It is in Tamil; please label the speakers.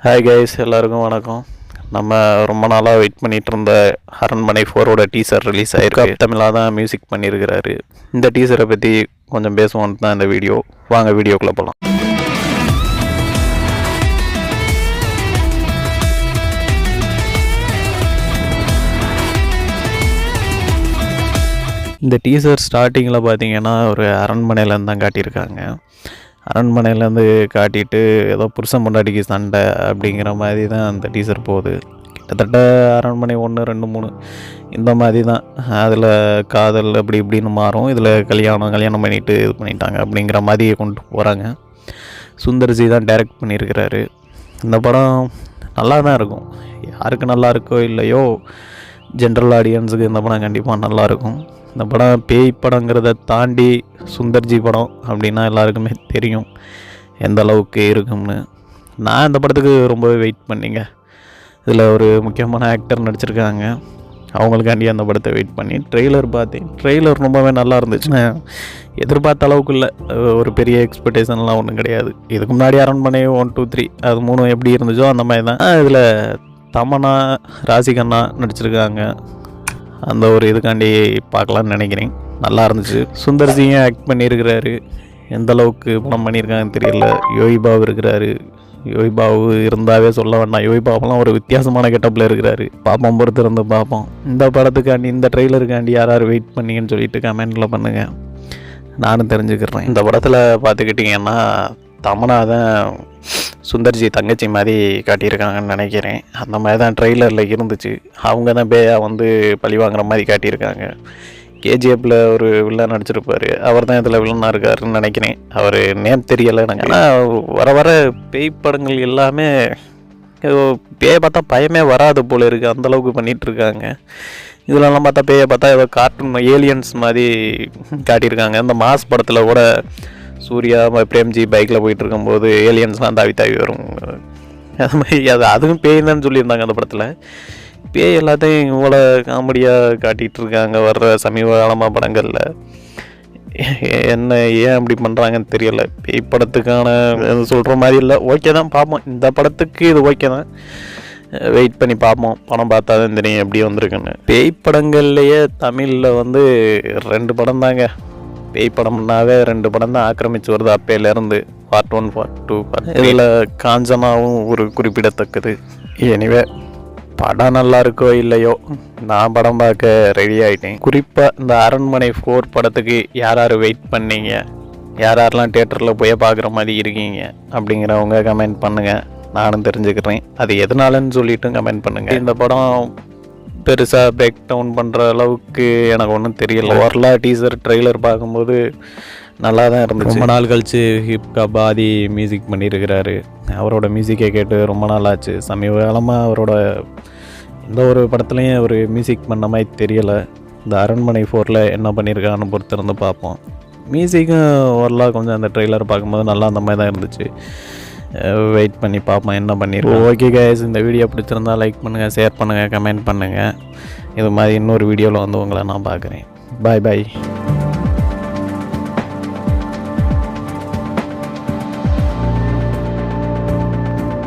Speaker 1: ஹாய் கைஸ், எல்லாருக்கும் வணக்கம். நம்ம ரொம்ப நாளாக வெயிட் பண்ணிகிட்டு இருந்த அரண்மனை 4ஓட டீசர் ரிலீஸ் ஆகிருக்கு. தமிழாக தான் மியூசிக் பண்ணியிருக்கிறாரு. இந்த டீசரை பற்றி கொஞ்சம் பேசுவோன்னு தான் இந்த வீடியோ. வாங்க வீடியோக்குள்ளே போகலாம். இந்த டீசர் ஸ்டார்டிங்கில் பார்த்தீங்கன்னா ஒரு அரண்மனையிலேருந்து தான் காட்டியிருக்காங்க. அரண்மனையிலேருந்து காட்டிட்டு ஏதோ புருஷன் பொண்டாட்டிக்கு சண்டை அப்படிங்கிற மாதிரி தான் அந்த டீசர் போகுது. கிட்டத்தட்ட அரண்மனை 1, 2, 3 இந்த மாதிரி தான். அதில் காதல் அப்படி இப்படின்னு மாறும். இதில் கல்யாணம் பண்ணிவிட்டு இது பண்ணிட்டாங்க அப்படிங்கிற மாதிரியே கொண்டு போகிறாங்க. சுந்தர்ஜி தான் டைரக்ட் பண்ணியிருக்கிறாரு. இந்த படம் நல்லா தான் இருக்கும். யாருக்கு நல்லா இருக்கோ இல்லையோ, ஜென்ரல் ஆடியன்ஸுக்கு இந்த படம் கண்டிப்பாக நல்லாயிருக்கும். இந்த படம் பேய் படங்கிறத தாண்டி சுந்தர்ஜி படம் அப்படின்னா எல்லாருக்குமே தெரியும் எந்த அளவுக்கு இருக்கும்னு. நான் இந்த படத்துக்கு ரொம்பவே வெயிட் பண்ணிங்க. இதில் ஒரு முக்கியமான ஆக்டர் நடிச்சிருக்காங்க. அவங்களுக்காண்டி அந்த படத்தை வெயிட் பண்ணி ட்ரெய்லர் பார்த்தேன். ட்ரெய்லர் ரொம்பவே நல்லா இருந்துச்சு. எதிர்பார்த்த அளவுக்கு இல்லை. ஒரு பெரிய எக்ஸ்பெக்டேஷன்லாம் ஒன்றும் கிடையாது. இதுக்கு முன்னாடி அரண்மனை 1, 2, 3 அது 3 எப்படி இருந்துச்சோ அந்த மாதிரி தான். இதில் தமன்னா, ராசிகண்ணா நடிச்சிருக்காங்க. அந்த ஒரு இதுக்காண்டி பார்க்கலான்னு நினைக்கிறேன். நல்லா இருந்துச்சு. சுந்தர்ஜியும் ஆக்ட் பண்ணியிருக்கிறாரு. எந்த அளவுக்கு படம் பண்ணியிருக்காங்கன்னு தெரியல. யோகிபாபு இருக்கிறாரு. யோகிபாபு இருந்தாவே சொல்ல வேண்டாம். யோகிபாபுலாம் ஒரு வித்தியாசமான கெட்டப்பில் இருக்கிறாரு. பார்ப்போம், பொறுத்து இருந்து பார்ப்போம். இந்த படத்துக்காண்டி, இந்த ட்ரெய்லருக்காண்டி யார் வெயிட் பண்ணிங்கன்னு சொல்லிட்டு கமெண்டில் பண்ணுங்கள். நானும் தெரிஞ்சுக்கிறேன். இந்த படத்தில் பார்த்துக்கிட்டிங்கன்னா தமன்னா தான் சுந்தர்ஜி தங்கச்சி மாதிரி காட்டியிருக்காங்கன்னு நினைக்கிறேன். அந்த மாதிரி தான் ட்ரெய்லரில் இருந்துச்சு. அவங்க தான் பேயா வந்து பழி வாங்குற மாதிரி காட்டியிருக்காங்க. கேஜிஎஃப்பில் ஒரு வில்லன் நடிச்சிருப்பார். அவர் தான் இதில் வில்லனாக இருக்காருன்னு நினைக்கிறேன். அவர் நேம் தெரியலை எனக்கு. ஆனால் வர பேய் படங்கள் எல்லாமே பேயை பார்த்தா பயமே வராது போல் இருக்குது. அந்தளவுக்கு பண்ணிகிட்ருக்காங்க. இதிலெல்லாம் பார்த்தா பேயை பார்த்தா ஏதோ கார்ட்டூன் ஏலியன்ஸ் மாதிரி காட்டியிருக்காங்க. இந்த மாஸ் படத்தில் கூட சூர்யா, பிரேம்ஜி பைக்கில் போயிட்டு இருக்கும்போது ஏலியன்ஸ்லாம் தாவி வரும். அது மாதிரி அதுவும் பேய் தான் சொல்லியிருந்தாங்க அந்த படத்தில். பேய் எல்லாத்தையும் இவ்வளோ காமெடியாக காட்டிகிட்டு இருக்காங்க வர்ற சமீப காலமாக படங்களில். என்ன ஏன் அப்படி பண்ணுறாங்கன்னு தெரியலை. பேய் படத்துக்கான சொல்கிற மாதிரி இல்லை. ஓகே தான், பார்ப்போம். இந்த படத்துக்கு இது ஓகே தான். வெயிட் பண்ணி பார்ப்போம். படம் பார்த்தா தான் தெரியும் எப்படி வந்திருக்குன்னு. பேய் படங்கள்லேயே தமிழில் வந்து 2 படம் தாங்க. பேய் படம்னாவே 2 படம் தான் ஆக்கிரமிச்சு வருது அப்பையிலேருந்து. Part 1, part 2. இதில் காஞ்சனாவும் ஒரு குறிப்பிடத்தக்கது. எனிவே படம் நல்லா இருக்கோ இல்லையோ, நான் படம் பார்க்க ரெடி ஆகிட்டேன். குறிப்பாக இந்த அரண்மனை 4 படத்துக்கு யார் வெயிட் பண்ணீங்க, யாரெல்லாம் தியேட்டரில் போய் பார்க்குற மாதிரி இருக்கீங்க அப்படிங்கிறவங்க கமெண்ட் பண்ணுங்கள். நானும் தெரிஞ்சுக்கிறேன். அது எதனாலன்னு சொல்லிவிட்டு கமெண்ட் பண்ணுங்கள். இந்த படம் பெருசாக பிரேக் டவுன் பண்ணுற அளவுக்கு எனக்கு ஒன்றும் தெரியல. ஓரலாக டீசர் ட்ரெய்லர் பார்க்கும்போது நல்லா தான் இருந்துச்சு. ரொம்ப நாள் கழித்து ஹிப்ஹாப் ஆதி மியூசிக் பண்ணியிருக்கிறாரு. அவரோட மியூசிக்கை கேட்டு ரொம்ப நாள் ஆச்சு. சமீப காலமாக அவரோட எந்த ஒரு படத்துலையும் ஒரு மியூசிக் பண்ண மாதிரி தெரியலை. இந்த அரண்மனை 4ல் என்ன பண்ணியிருக்கான்னு பொறுத்து இருந்து பார்ப்போம். மியூசிக்கும் ஓரலாக கொஞ்சம் அந்த ட்ரெய்லர் பார்க்கும்போது நல்லா அந்த மாதிரி தான் இருந்துச்சு. வெயிட் பண்ணி பார்ப்போம் என்ன பண்ணியிருக்கோம். ஓகே கைஸ், இந்த வீடியோ பிடிச்சிருந்தா லைக் பண்ணுங்கள், ஷேர் பண்ணுங்கள், கமெண்ட் பண்ணுங்கள். இது மாதிரி இன்னொரு வீடியோவில் வந்து உங்களை நான் பார்க்குறேன். பாய்.